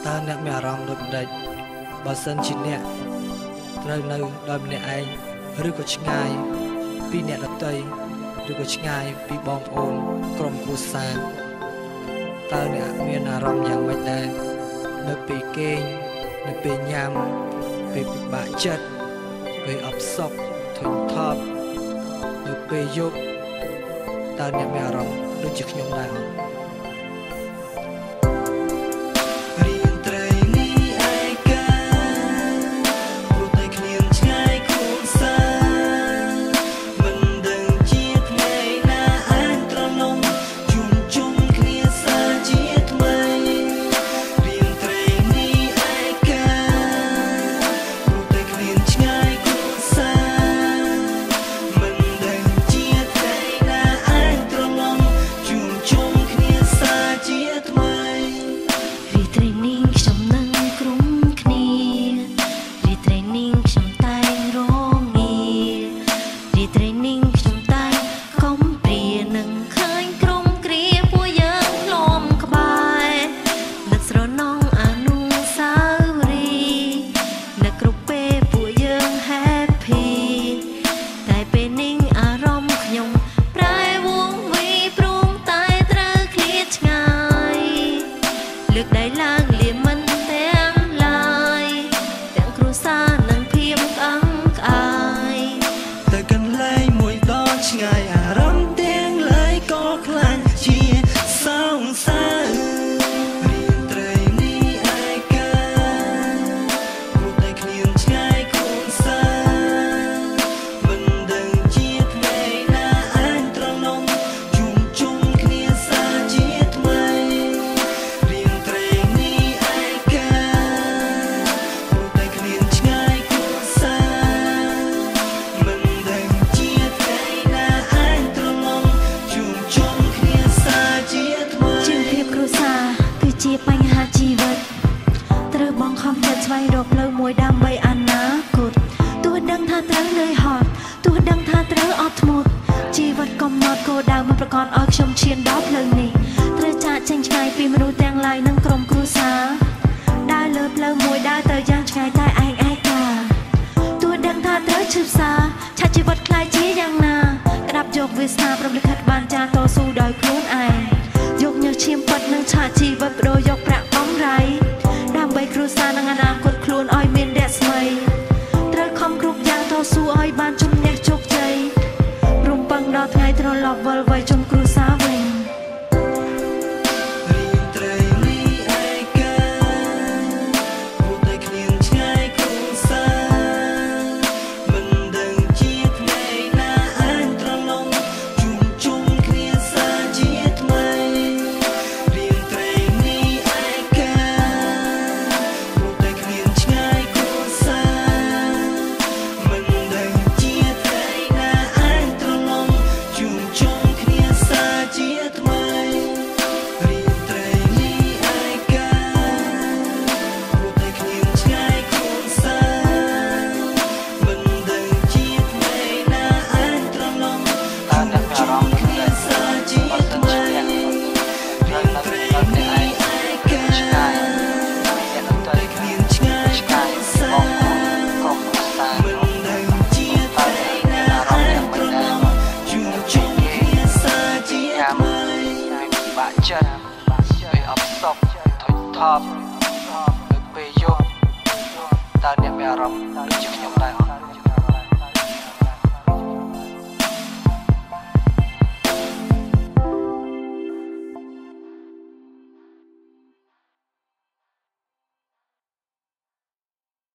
តើអ្នកមានអារម្មណ៍ដូចម្ដេចបើសិនជាអ្នកត្រូវនៅដោយម្នាក់ឯងឬក៏ឆ្ងាយពីអ្នកដទៃឬក៏ឆ្ងាយពីបងប្អូនក្រុមគ្រួសារតើអ្នកមានអារម្មណ៍យ៉ាងម៉េចដែរនៅពេលគេងនៅពេលញ៉ាំពេលពិបាកចិត្តពេលអបសក់ធុញថប់នៅពេលយប់តើអ្នកមានអារម្មណ៍ដូចជាខ្ញុំដែរអត់ស្វែងរកផ្លូវមួយដើម្បីអនាគតទោះដឹងថាត្រូវនឿយហត់ទោះដឹងថាត្រូវអត់ធ្មត់ជីវិតកំណត់គោលដៅមិនប្រកបឲ្យខ្ញុំឈានដល់ផ្លូវនេះត្រូវចាកចេញឆ្ងាយពីមនុស្សទាំងឡាយនិងក្រុមគ្រួសារដើរលើផ្លូវមួយដើរទៅយ៉ាងឆ្ងាយតែឯងឯកាទោះដឹងថាត្រូវឈឺផ្សាឆាច់ជីវិតខ្លាយជាយ៉ាងណាក្តាប់យកវាសនាព្រមលិខិតបានចាតស៊ូដោយខ្លួនឯងយកញើសឈាមពិតនិងឆាច់ជីវិតបដូរយកប្រាក់កំរៃដើម្បីគ្រួសារនិងអនាគតខ្លួនឲ្យមានរស្មីត្រូវខំគ្រប់យ៉ាងតស៊ូឲ្យបានជំនះជោគជ័យរំពឹងដល់ថ្ងៃត្រឡប់វិលវ័យជុំគ្រួសារវិញចិត្តពេលអបសក់ធុញថប់នៅពេលយប់តើអ្នកមានអារម្មណ៍ដូចជាខ្ញុំដែរ